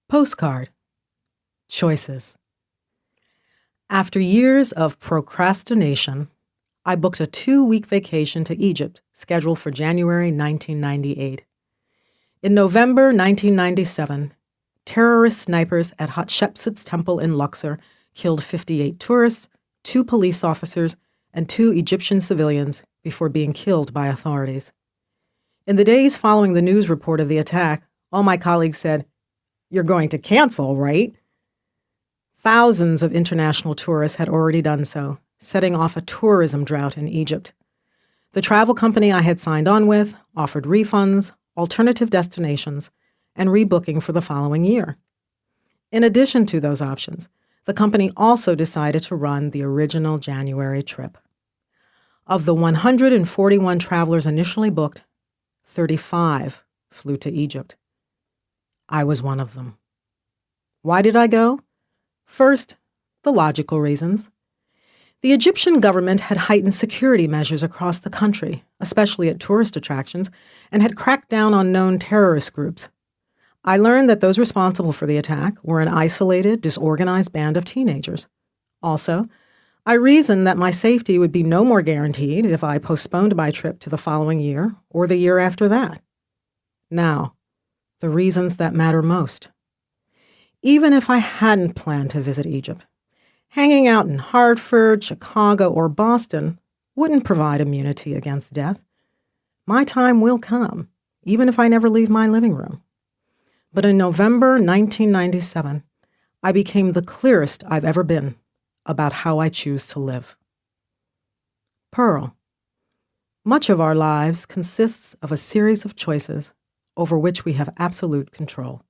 Postcard. Choices. After years of procrastination, I booked a 2-week vacation to Egypt scheduled for January 1998. In November 1997, terrorist snipers at Hatshepsut's temple in Luxor killed 58 tourists, 2 police officers, and 2 Egyptian civilians before being killed by authorities. In the days following the news report of the attack, all my colleagues said, "You're going to cancel, right?" Thousands of international tourists had already done so, setting off a tourism drought in Egypt. The travel company I had signed on with offered refunds, alternative destinations, and rebooking for the following year. In addition to those options, the company also decided to run the original January trip. Of the 141 travelers initially booked, 35 flew to Egypt. I was one of them. Why did I go? First, the logical reasons. The Egyptian government had heightened security measures across the country, especially at tourist attractions, and had cracked down on known terrorist groups. I learned that those responsible for the attack were an isolated, disorganized band of teenagers. Also, I reasoned that my safety would be no more guaranteed if I postponed my trip to the following year or the year after that. Now, the reasons that matter most. Even if I hadn't planned to visit Egypt, hanging out in Hartford, Chicago, or Boston wouldn't provide immunity against death. My time will come, even if I never leave my living room. But in November 1997, I became the clearest I've ever been about how I choose to live. Pearl. Much of our lives consists of a series of choices over which we have absolute control.